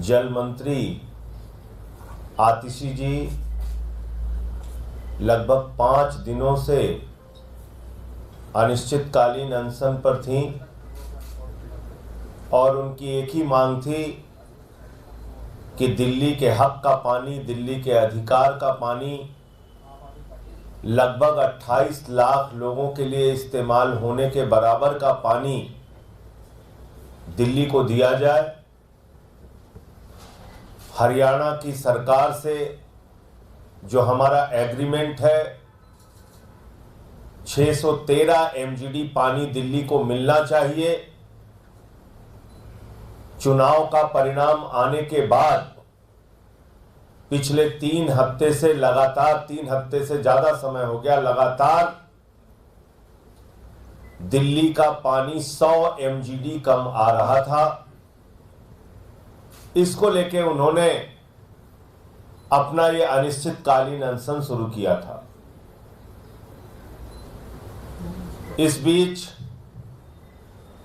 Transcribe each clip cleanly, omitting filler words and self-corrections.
जल मंत्री आतिशी जी लगभग 5 दिनों से अनिश्चितकालीन अनशन पर थीं और उनकी एक ही मांग थी कि दिल्ली के हक का पानी, दिल्ली के अधिकार का पानी लगभग 28 लाख लोगों के लिए इस्तेमाल होने के बराबर का पानी दिल्ली को दिया जाए। हरियाणा की सरकार से जो हमारा एग्रीमेंट है 613 एमजीडी पानी दिल्ली को मिलना चाहिए। चुनाव का परिणाम आने के बाद पिछले 3 हफ्ते से लगातार 3 हफ्ते से ज्यादा समय हो गया लगातार दिल्ली का पानी 100 एमजीडी कम आ रहा था। इसको लेके उन्होंने अपना ये अनिश्चितकालीन अनशन शुरू किया था। इस बीच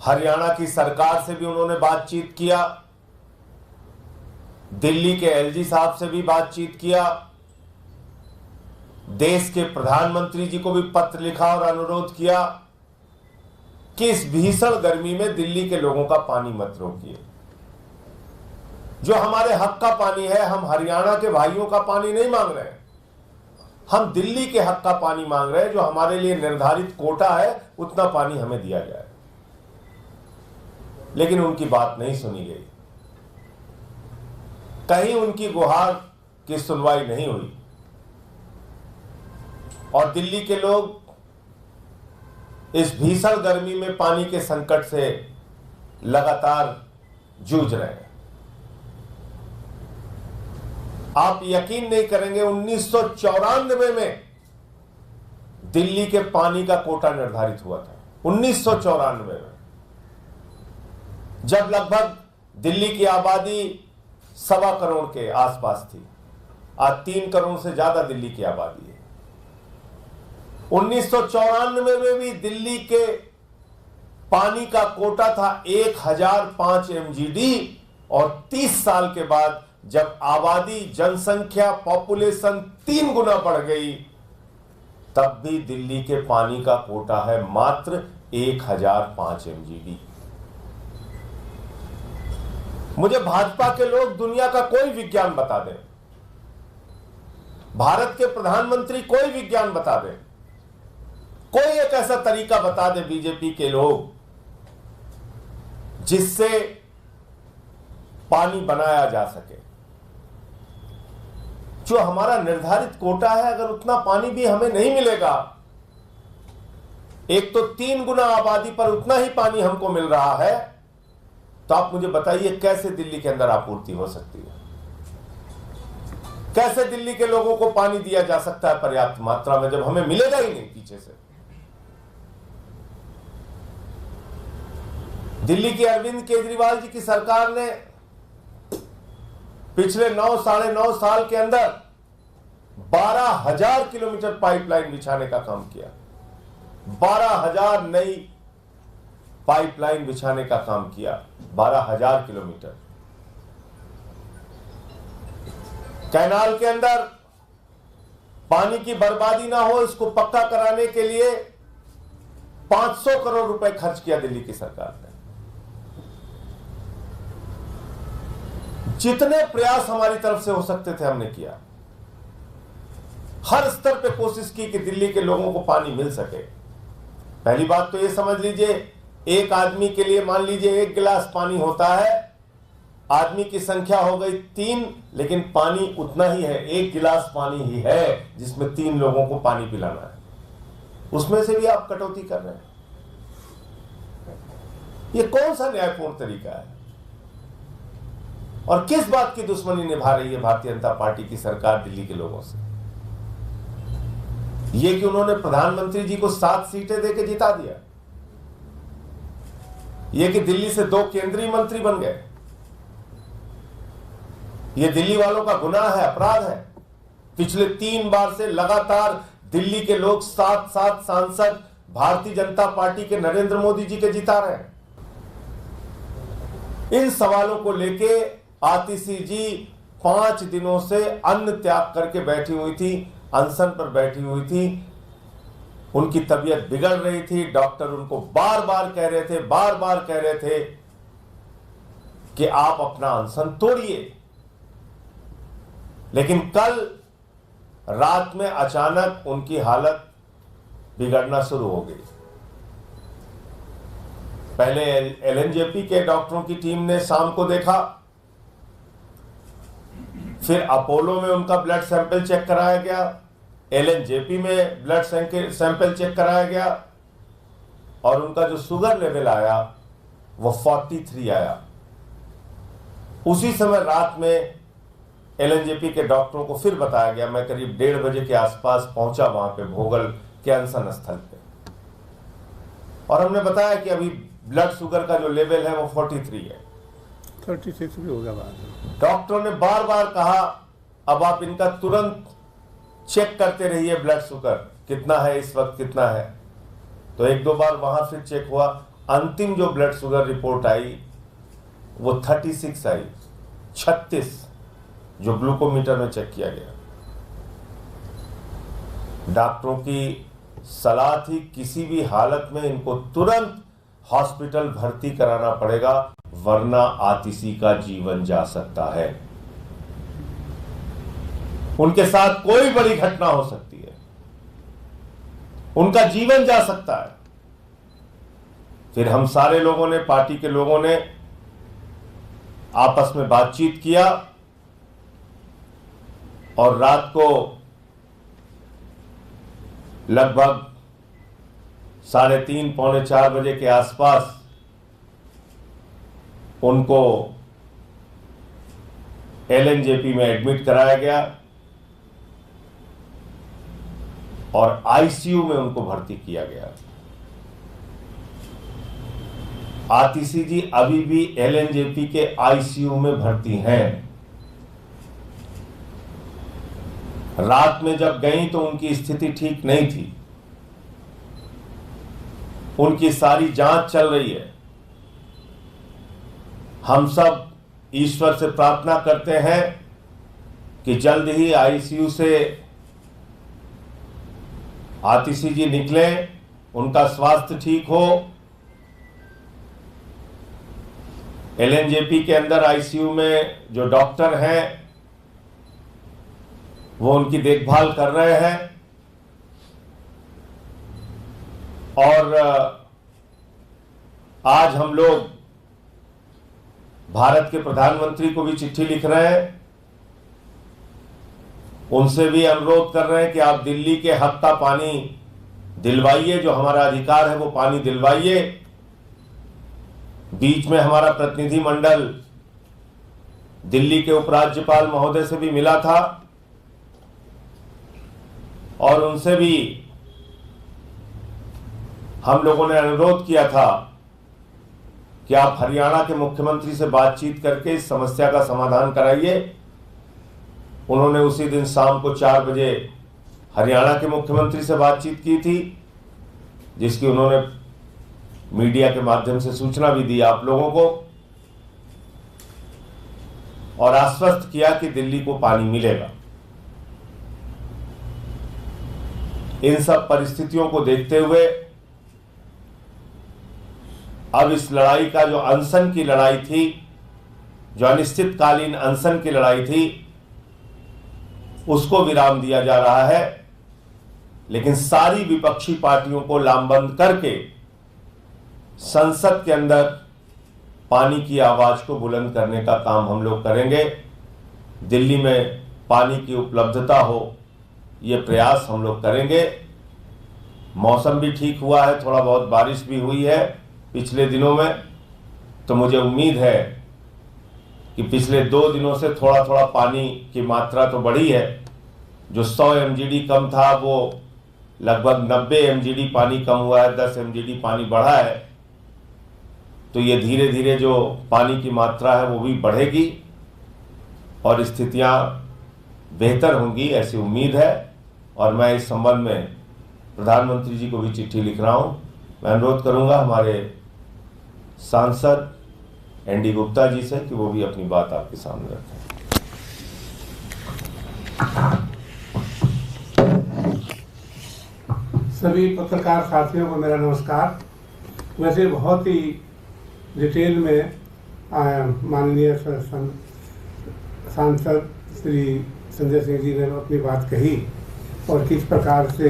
हरियाणा की सरकार से भी उन्होंने बातचीत किया, दिल्ली के एलजी साहब से भी बातचीत किया, देश के प्रधानमंत्री जी को भी पत्र लिखा और अनुरोध किया कि इस भीषण गर्मी में दिल्ली के लोगों का पानी मत रोकिए। जो हमारे हक का पानी है, हम हरियाणा के भाइयों का पानी नहीं मांग रहे हैं, हम दिल्ली के हक का पानी मांग रहे हैं। जो हमारे लिए निर्धारित कोटा है उतना पानी हमें दिया जाए। लेकिन उनकी बात नहीं सुनी गई, कहीं उनकी गुहार की सुनवाई नहीं हुई और दिल्ली के लोग इस भीषण गर्मी में पानी के संकट से लगातार जूझ रहे हैं। आप यकीन नहीं करेंगे, 1994 में दिल्ली के पानी का कोटा निर्धारित हुआ था। 1994 में, जब लगभग दिल्ली की आबादी 1.25 करोड़ के आसपास थी। आज 3 करोड़ से ज्यादा दिल्ली की आबादी है। 1994 में भी दिल्ली के पानी का कोटा था 1005 एमजीडी और 30 साल के बाद जब आबादी, जनसंख्या, पॉपुलेशन 3 गुना बढ़ गई, तब भी दिल्ली के पानी का कोटा है मात्र 1005 एमजीडी। मुझे भाजपा के लोग दुनिया का कोई विज्ञान बता दें, भारत के प्रधानमंत्री कोई विज्ञान बता दें, कोई एक ऐसा तरीका बता दे बीजेपी के लोग जिससे पानी बनाया जा सके। जो हमारा निर्धारित कोटा है, अगर उतना पानी भी हमें नहीं मिलेगा, एक तो 3 गुना आबादी पर उतना ही पानी हमको मिल रहा है, तो आप मुझे बताइए कैसे दिल्ली के अंदर आपूर्ति हो सकती है? कैसे दिल्ली के लोगों को पानी दिया जा सकता है पर्याप्त मात्रा में, जब हमें मिलेगा ही नहीं पीछे से? दिल्ली की अरविंद केजरीवाल जी की सरकार ने पिछले 9 साढ़े 9 साल के अंदर 12,000 किलोमीटर पाइपलाइन बिछाने का काम किया। 12,000 नई पाइपलाइन बिछाने का काम किया। 12,000 किलोमीटर। कैनाल के अंदर पानी की बर्बादी ना हो, इसको पक्का कराने के लिए 500 करोड़ रुपए खर्च किया दिल्ली की सरकार ने। जितने प्रयास हमारी तरफ से हो सकते थे हमने किया। हर स्तर पे कोशिश की कि दिल्ली के लोगों को पानी मिल सके। पहली बात तो ये समझ लीजिए, एक आदमी के लिए मान लीजिए 1 गिलास पानी होता है, आदमी की संख्या हो गई 3, लेकिन पानी उतना ही है, 1 गिलास पानी ही है जिसमें 3 लोगों को पानी पिलाना है। उसमें से भी आप कटौती कर रहे हैं। ये कौन सा न्यायपूर्ण तरीका है? और किस बात की दुश्मनी निभा रही है भारतीय जनता पार्टी की सरकार दिल्ली के लोगों से? ये कि उन्होंने प्रधानमंत्री जी को 7 सीटें देकर जिता दिया, ये कि दिल्ली से 2 केंद्रीय मंत्री बन गए, ये दिल्ली वालों का गुनाह है, अपराध है। पिछले 3 बार से लगातार दिल्ली के लोग 7 सांसद भारतीय जनता पार्टी के नरेंद्र मोदी जी के जिता रहे हैं। इन सवालों को लेके आतिशी जी 5 दिनों से अन्न त्याग करके बैठी हुई थी, अनशन पर बैठी हुई थी। उनकी तबीयत बिगड़ रही थी। डॉक्टर उनको बार बार कह रहे थे कि आप अपना अनशन तोड़िए। लेकिन कल रात में अचानक उनकी हालत बिगड़ना शुरू हो गई। पहले एलएनजेपी के डॉक्टरों की टीम ने शाम को देखा, फिर अपोलो में उनका ब्लड सैंपल चेक कराया गया, एलएनजेपी में ब्लड सैंपल चेक कराया गया और उनका जो शुगर लेवल आया वो 43 आया। उसी समय रात में एलएनजेपी के डॉक्टरों को फिर बताया गया। मैं करीब 1:30 बजे के आसपास पहुंचा वहां पे भोगल के अनशन स्थल पे, और हमने बताया कि अभी ब्लड शुगर का जो लेवल है वो 43 है। 36 भी होगा बाद। डॉक्टरों ने बार बार कहा अब आप इनका तुरंत चेक करते रहिए, ब्लड शुगर कितना है इस वक्त, कितना है। तो 1-2 बार वहां फिर चेक हुआ। अंतिम जो ब्लड शुगर रिपोर्ट आई वो 36 आई, 36 जो ग्लूकोमीटर में चेक किया गया। डॉक्टरों की सलाह थी किसी भी हालत में इनको तुरंत हॉस्पिटल भर्ती कराना पड़ेगा, वरना आतिशी का जीवन जा सकता है। उनके साथ कोई बड़ी घटना हो सकती है, उनका जीवन जा सकता है। फिर हम सारे लोगों ने, पार्टी के लोगों ने आपस में बातचीत किया और रात को लगभग 3:30 पौने 4 बजे के आसपास उनको एलएनजेपी में एडमिट कराया गया और आईसीयू में उनको भर्ती किया गया। आतिशी जी अभी भी एलएनजेपी के आईसीयू में भर्ती हैं। रात में जब गई तो उनकी स्थिति ठीक नहीं थी। उनकी सारी जांच चल रही है। हम सब ईश्वर से प्रार्थना करते हैं कि जल्द ही आईसीयू से आतिशी जी निकलें, उनका स्वास्थ्य ठीक हो। एलएनजेपी के अंदर आईसीयू में जो डॉक्टर हैं वो उनकी देखभाल कर रहे हैं और आज हम लोग भारत के प्रधानमंत्री को भी चिट्ठी लिख रहे हैं, उनसे भी अनुरोध कर रहे हैं कि आप दिल्ली के हक का पानी दिलवाइए, जो हमारा अधिकार है वो पानी दिलवाइए। बीच में हमारा प्रतिनिधि मंडल दिल्ली के उपराज्यपाल महोदय से भी मिला था और उनसे भी हम लोगों ने अनुरोध किया था कि आप हरियाणा के मुख्यमंत्री से बातचीत करके इस समस्या का समाधान कराइए। उन्होंने उसी दिन शाम को 4 बजे हरियाणा के मुख्यमंत्री से बातचीत की थी, जिसकी उन्होंने मीडिया के माध्यम से सूचना भी दी आप लोगों को और आश्वस्त किया कि दिल्ली को पानी मिलेगा। इन सब परिस्थितियों को देखते हुए अब इस लड़ाई का जो अनशन की लड़ाई थी, जो अनिश्चितकालीन अनशन की लड़ाई थी, उसको विराम दिया जा रहा है। लेकिन सारी विपक्षी पार्टियों को लामबंद करके संसद के अंदर पानी की आवाज को बुलंद करने का काम हम लोग करेंगे। दिल्ली में पानी की उपलब्धता हो, ये प्रयास हम लोग करेंगे। मौसम भी ठीक हुआ है, थोड़ा बहुत बारिश भी हुई है पिछले दिनों में, तो मुझे उम्मीद है कि पिछले 2 दिनों से थोड़ा थोड़ा पानी की मात्रा तो बढ़ी है। जो 100 एमजीडी कम था वो लगभग 90 एमजीडी पानी कम हुआ है, 10 एमजीडी पानी बढ़ा है। तो ये धीरे धीरे जो पानी की मात्रा है वो भी बढ़ेगी और स्थितियां बेहतर होंगी, ऐसी उम्मीद है। और मैं इस संबंध में प्रधानमंत्री जी को भी चिट्ठी लिख रहा हूं। मैं अनुरोध करूंगा हमारे सांसद एनडी गुप्ता जी से कि वो भी अपनी बात आपके सामने रखें। सभी पत्रकार साथियों को मेरा नमस्कार। वैसे बहुत ही डिटेल में माननीय सांसद श्री संजय सिंह जी ने अपनी बात कही और किस प्रकार से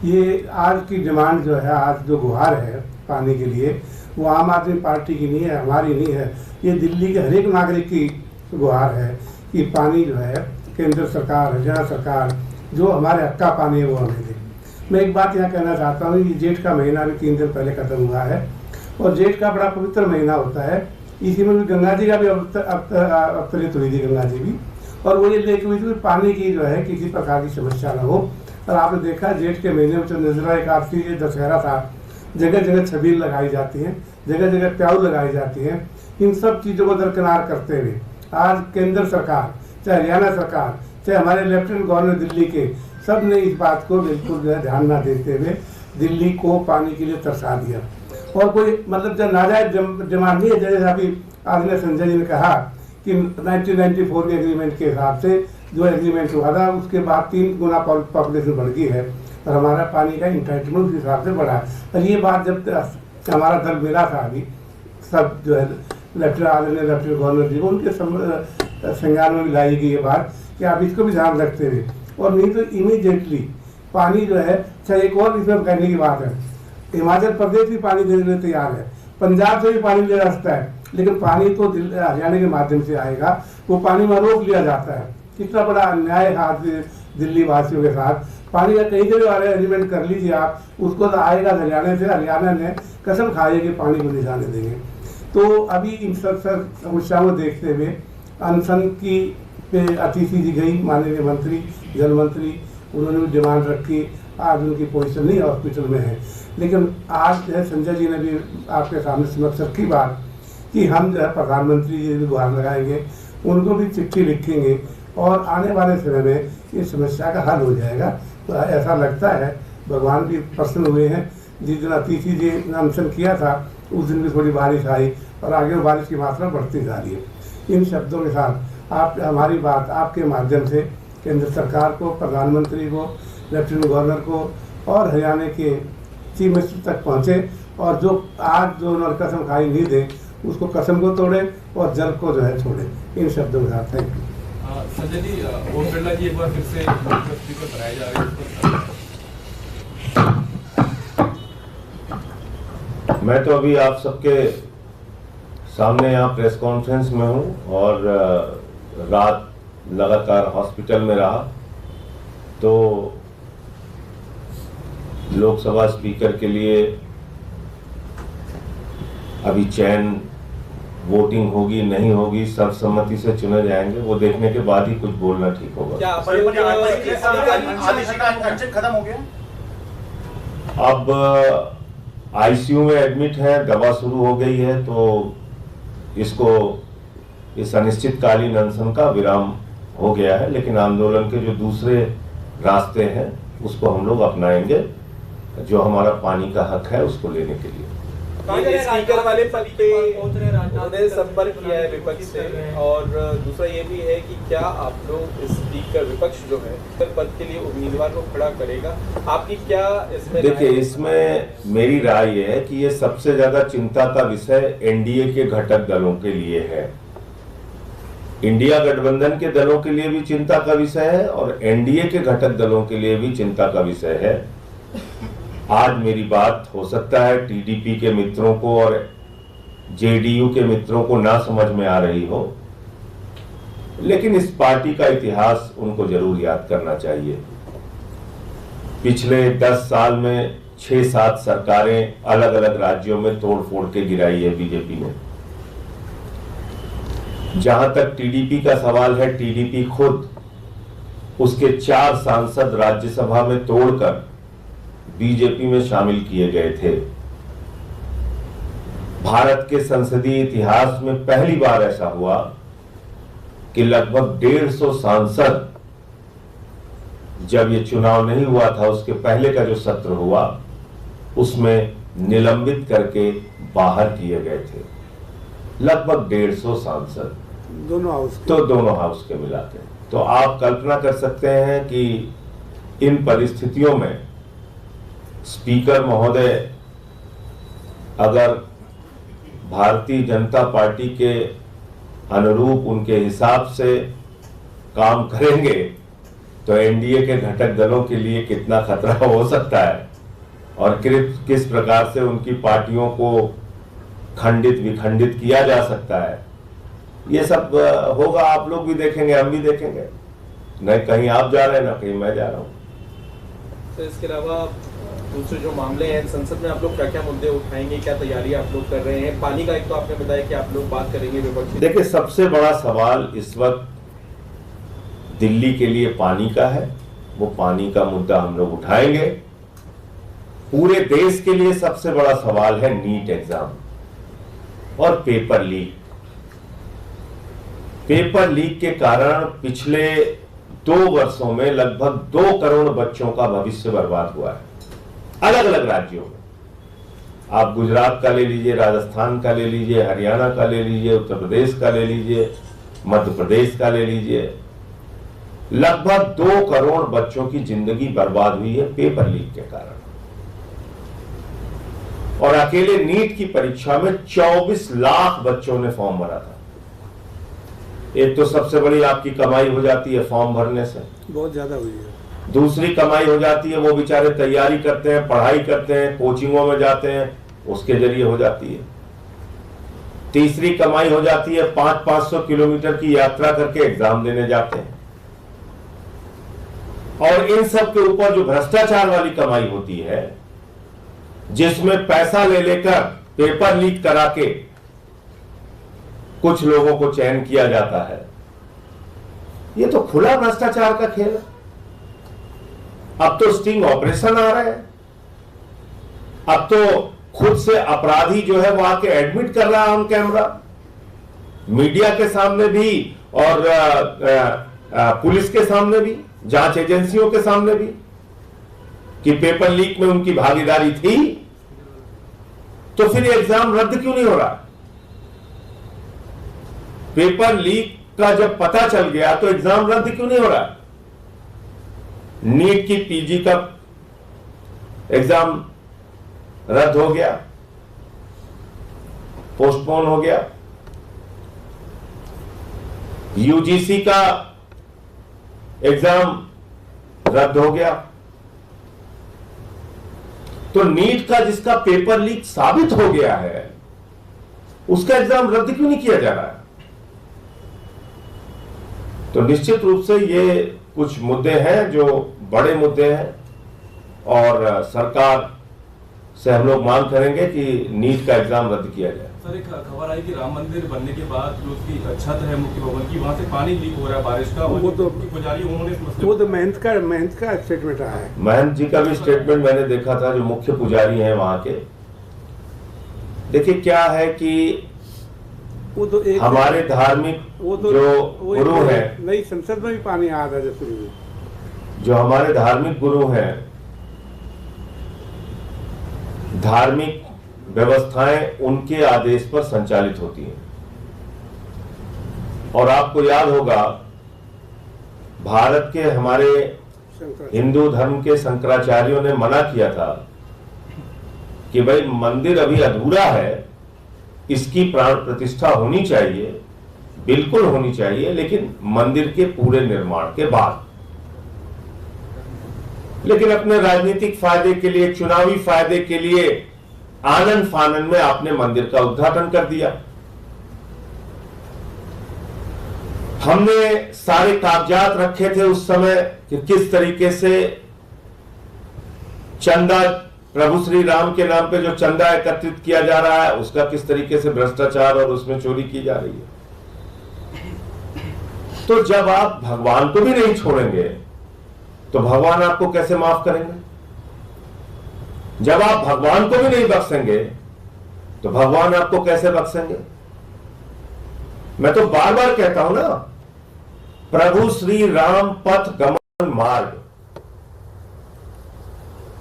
ये आज की डिमांड जो है, आज जो गुहार है पानी के लिए, वो आम आदमी पार्टी की नहीं है, हमारी नहीं है, ये दिल्ली के हर एक नागरिक की गुहार है कि पानी जो है केंद्र सरकार, हरियाणा सरकार जो हमारे हक का पानी है वो हमें दे। मैं एक बात यहाँ कहना चाहता हूँ, ये जेठ का महीना भी 3 दिन पहले खत्म हुआ है और जेठ का बड़ा पवित्र महीना होता है। इसी में भी गंगा जी का भी अवतरित हुई थी, गंगा जी भी, और वो ये लेके हुई थी पानी की जो है किसी प्रकार की समस्या न हो। और आपने देखा जेठ के महीने में जो निर्जला एकादशी, दशहरा था, जगह जगह छबील लगाई जाती हैं, जगह जगह प्याऊ लगाई जाती हैं। इन सब चीज़ों को दरकिनार करते हुए आज केंद्र सरकार, चाहे हरियाणा सरकार, चाहे हमारे लेफ्टिनेंट गवर्नर दिल्ली के, सब ने इस बात को बिल्कुल जो है ध्यान न देते हुए दिल्ली को पानी के लिए तरसा दिया। और कोई मतलब जब नाजायज डिमांड नहीं है, जैसे अभी आदरणीय संजय जी ने कहा कि 1994 के एग्रीमेंट के हिसाब से जो एग्रीमेंट हुआ था उसके बाद 3 गुना पॉपुलेशन बढ़ गई है और हमारा पानी का इंटाइटमेंट उस हिसाब से बढ़ा। और ये बात जब हमारा दल मिला था अभी सब जो है लेफ्टिनेंट गवर्नर जी को, उनके संज्ञान में भी लाई गई ये बात कि आप इसको भी ध्यान रखते हुए, और नहीं तो इमीडिएटली पानी जो है, चाहे एक और इसमें कहने की बात है, हिमाचल प्रदेश भी पानी देने के लिए तैयार है, पंजाब से भी पानी ले सकता है, लेकिन पानी तो हरियाणा के माध्यम से आएगा, वो पानी में रोक लिया जाता है। कितना बड़ा अन्याय है आज दिल्ली वासियों के साथ। पानी का कहीं से भी अरेंजमेंट कर लीजिए आप, उसको तो आएगा हरियाणा से, हरियाणा ने कसम खाई कि पानी को नहीं जाने देंगे। तो अभी इन सब समस्याओं को देखते हुए अनशन की पे अतिथि दी गई, माननीय मंत्री, जल मंत्री, उन्होंने भी डिमांड रखी। आज उनकी पोजीशन नहीं हॉस्पिटल में है, लेकिन आज जो है संजय जी ने भी आपके सामने समक्ष रखी बात कि हम जो है प्रधानमंत्री जी भी गुहार लगाएंगे, उनको भी चिट्ठी लिखेंगे और आने वाले समय में इस समस्या का हल हो जाएगा। तो ऐसा लगता है भगवान भी प्रसन्न हुए हैं। जिस दिन अतिथि जी ने अनशन किया था उस दिन भी थोड़ी बारिश आई और आगे बारिश की मात्रा बढ़ती जा रही है। इन शब्दों के साथ आप हमारी बात आपके माध्यम से केंद्र सरकार को, प्रधानमंत्री को, लेफ्टिनेंट गवर्नर को और हरियाणा के चीफ मिनिस्टर तक पहुँचे और जो आज जो उन्होंने कसम खाई नहीं दे उसको कसम को तोड़े और जल को जो है छोड़े। इन शब्दों के साथ थैंक यू। संजय जी, ओम बिरला जी एक बार फिर से स्पीकर बनाए जा रहे हैं। मैं तो अभी आप सबके सामने यहाँ प्रेस कॉन्फ्रेंस में हूँ और रात लगातार हॉस्पिटल में रहा, तो लोकसभा स्पीकर के लिए अभी चयन वोटिंग होगी नहीं होगी, सर्वसम्मति से चुने जाएंगे, वो देखने के बाद ही कुछ बोलना ठीक होगा। क्या खत्म हो गया? अब आईसीयू में एडमिट है, दवा शुरू हो गई है, तो इसको इस अनिश्चितकालीन अनशन का विराम हो गया है, लेकिन आंदोलन के जो दूसरे रास्ते हैं उसको हम लोग अपनाएंगे, जो हमारा पानी का हक है उसको लेने के लिए। स्पीकर वाले पद पे उन्होंने संपर्क किया है विपक्ष से, और दूसरा ये भी है कि क्या आप लोग इस स्पीकर विपक्ष जो है पद के लिए उम्मीदवार को खड़ा करेगा? आपकी क्या इसमें? देखिए, इसमें मेरी राय ये है कि ये सबसे ज्यादा चिंता का विषय एनडीए के घटक दलों के लिए है। इंडिया गठबंधन के दलों के लिए भी चिंता का विषय है और एनडीए के घटक दलों के लिए भी चिंता का विषय है। आज मेरी बात हो सकता है टीडीपी के मित्रों को और जेडीयू के मित्रों को ना समझ में आ रही हो, लेकिन इस पार्टी का इतिहास उनको जरूर याद करना चाहिए। पिछले 10 साल में 6-7 सरकारें अलग अलग राज्यों में तोड़ फोड़ के गिराई है बीजेपी ने। जहां तक टीडीपी का सवाल है, टीडीपी खुद उसके 4 सांसद राज्यसभा में तोड़कर बीजेपी में शामिल किए गए थे। भारत के संसदीय इतिहास में पहली बार ऐसा हुआ कि लगभग 150 सांसद, जब ये चुनाव नहीं हुआ था उसके पहले का जो सत्र हुआ उसमें निलंबित करके बाहर किए गए थे। लगभग 150 सांसद, दोनों हाउस के। तो दोनों हाउस के मिला के। तो आप कल्पना कर सकते हैं कि इन परिस्थितियों में स्पीकर महोदय अगर भारतीय जनता पार्टी के अनुरूप उनके हिसाब से काम करेंगे तो एनडीए के घटक दलों के लिए कितना खतरा हो सकता है और किस प्रकार से उनकी पार्टियों को खंडित विखंडित किया जा सकता है, ये सब होगा। आप लोग भी देखेंगे, हम भी देखेंगे। न कहीं आप जा रहे हैं, ना कहीं मैं जा रहा हूँ। तो इसके अलावा दूसरे जो मामले हैं संसद में, आप लोग क्या क्या मुद्दे उठाएंगे, क्या तैयारी आप लोग कर रहे हैं? पानी का एक तो आपने बताया कि आप लोग बात करेंगे विपक्ष। देखिए, सबसे बड़ा सवाल इस वक्त दिल्ली के लिए पानी का है। वो पानी का मुद्दा हम लोग उठाएंगे। पूरे देश के लिए सबसे बड़ा सवाल है नीट एग्जाम और पेपर लीक। पेपर लीक के कारण पिछले 2 वर्षों में लगभग 2 करोड़ बच्चों का भविष्य बर्बाद हुआ है, अलग अलग राज्यों में। आप गुजरात का ले लीजिए, राजस्थान का ले लीजिए, हरियाणा का ले लीजिए, उत्तर प्रदेश का ले लीजिए, मध्य प्रदेश का ले लीजिए। लगभग 2 करोड़ बच्चों की जिंदगी बर्बाद हुई है पेपर लीक के कारण। और अकेले नीट की परीक्षा में 24 लाख बच्चों ने फॉर्म भरा था। एक तो सबसे बड़ी आपकी कमाई हो जाती है फॉर्म भरने से, बहुत ज्यादा हुई है। दूसरी कमाई हो जाती है, वो बेचारे तैयारी करते हैं, पढ़ाई करते हैं, कोचिंगों में जाते हैं, उसके जरिए हो जाती है। तीसरी कमाई हो जाती है 500-500 किलोमीटर की यात्रा करके एग्जाम देने जाते हैं। और इन सब के ऊपर जो भ्रष्टाचार वाली कमाई होती है, जिसमें पैसा ले लेकर पेपर लीक करा के कुछ लोगों को चयन किया जाता है, ये तो खुला भ्रष्टाचार का खेल है। अब तो स्टिंग ऑपरेशन आ रहे हैं। अब तो खुद से अपराधी जो है वो आके एडमिट कर रहा है ऑन कैमरा, मीडिया के सामने भी और पुलिस के सामने भी, जांच एजेंसियों के सामने भी, कि पेपर लीक में उनकी भागीदारी थी। तो फिर एग्जाम रद्द क्यों नहीं हो रहा? पेपर लीक का जब पता चल गया तो एग्जाम रद्द क्यों नहीं हो रहा? नीट की पीजी का एग्जाम रद्द हो गया, पोस्टपोन हो गया। यूजीसी का एग्जाम रद्द हो गया। तो नीट का जिसका पेपर लीक साबित हो गया है, उसका एग्जाम रद्द क्यों नहीं किया जा रहा है? तो निश्चित रूप से ये कुछ मुद्दे हैं जो बड़े मुद्दे हैं और सरकार से हम लोग मांग करेंगे कि नीट का एग्जाम रद्द किया जाए। सर, एक खबर आई कि राम मंदिर बनने के बाद जो उसकी छत है मुख्य भवन की, वहां से पानी लीक हो रहा है बारिश का। वो तो पुजारी उन्होंने इस मसले वो तो महंत का स्टेटमेंट रहा है। महंत जी का भी स्टेटमेंट मैंने देखा था, जो मुख्य पुजारी हैं वहां के। देखिए क्या है कि वो तो एक हमारे धार्मिक जो गुरु हैं, नई संसद में भी पानी आ रहा है शुरू में। जो हमारे धार्मिक गुरु हैं, धार्मिक व्यवस्थाएं उनके आदेश पर संचालित होती हैं। और आपको याद होगा, भारत के हमारे हिंदू धर्म के शंकराचार्यों ने मना किया था कि भाई मंदिर अभी अधूरा है, इसकी प्राण प्रतिष्ठा होनी चाहिए, बिल्कुल होनी चाहिए, लेकिन मंदिर के पूरे निर्माण के बाद। लेकिन अपने राजनीतिक फायदे के लिए, चुनावी फायदे के लिए आनंद फानन में आपने मंदिर का उद्घाटन कर दिया। हमने सारे कागजात रखे थे उस समय कि किस तरीके से चंदा, प्रभु श्री राम के नाम पे जो चंदा एकत्रित किया जा रहा है, उसका किस तरीके से भ्रष्टाचार और उसमें चोरी की जा रही है। तो जब आप भगवान को भी नहीं छोड़ेंगे तो भगवान आपको कैसे माफ करेंगे? जब आप भगवान को भी नहीं बख्शेंगे तो भगवान आपको कैसे बख्शेंगे? मैं तो बार बार कहता हूं ना, प्रभु श्री राम पथ गमन मार्ग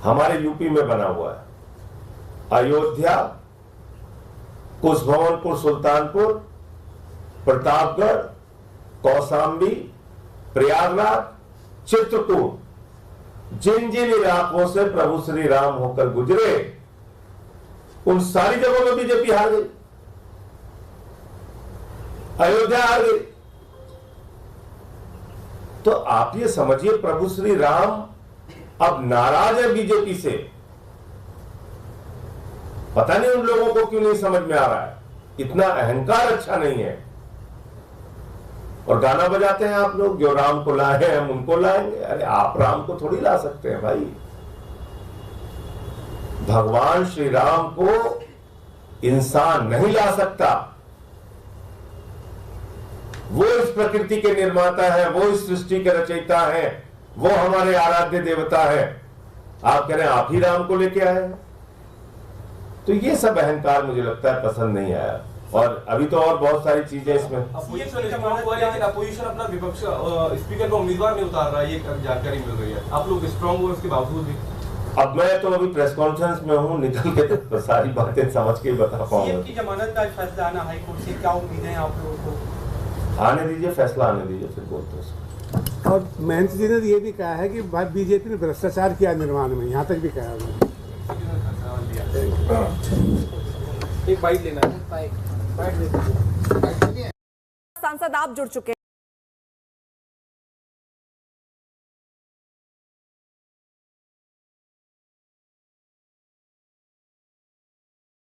हमारे यूपी में बना हुआ है। अयोध्या कुशभवनपुर, सुल्तानपुर, प्रतापगढ़, कौशाम्बी, प्रयागराज, चित्रकूट, जिन जिन इलाकों से प्रभु श्री राम होकर गुजरे उन सारी जगहों में बीजेपी हार गई। अयोध्या हार गई। तो आप ये समझिए प्रभु श्री राम अब नाराज है बीजेपी से। पता नहीं उन लोगों को क्यों नहीं समझ में आ रहा है। इतना अहंकार अच्छा नहीं है। और गाना बजाते हैं आप लोग, जो राम को लाए हैं हम उनको लाएंगे। अरे आप राम को थोड़ी ला सकते हैं भाई। भगवान श्री राम को इंसान नहीं ला सकता। वो इस प्रकृति के निर्माता है, वो इस सृष्टि के रचयिता है, वो हमारे आराध्य देवता है। आप कह रहे हैं आप ही राम को लेके आए हैं। तो ये सब अहंकार मुझे लगता है पसंद नहीं आया। और अभी तो और बहुत सारी चीजें इसमें। अपोजिशन अपना विपक्ष स्पीकर का उम्मीदवार नहीं उतार रहा है, ये जानकारी मिल रही है। आप लोग स्ट्रांग हो उसके बावजूद भी। अब मैं तो अभी प्रेस कॉन्फ्रेंस में हूँ, निकल के तो सारी बातें समझ के बता पाऊंगा। सीएम की जमानत का फैसला आना हाईकोर्ट से, क्या उम्मीद है आप लोगों को? आने दीजिए, फैसला आने दीजिए, फिर बोलते हैं। और महंत जी ने ये भी कहा है कि बीजेपी ने भ्रष्टाचार किया निर्माण में, यहाँ तक भी कहा उन्होंने। एक बाइट लेना है। सांसद आप जुड़ चुके हैं।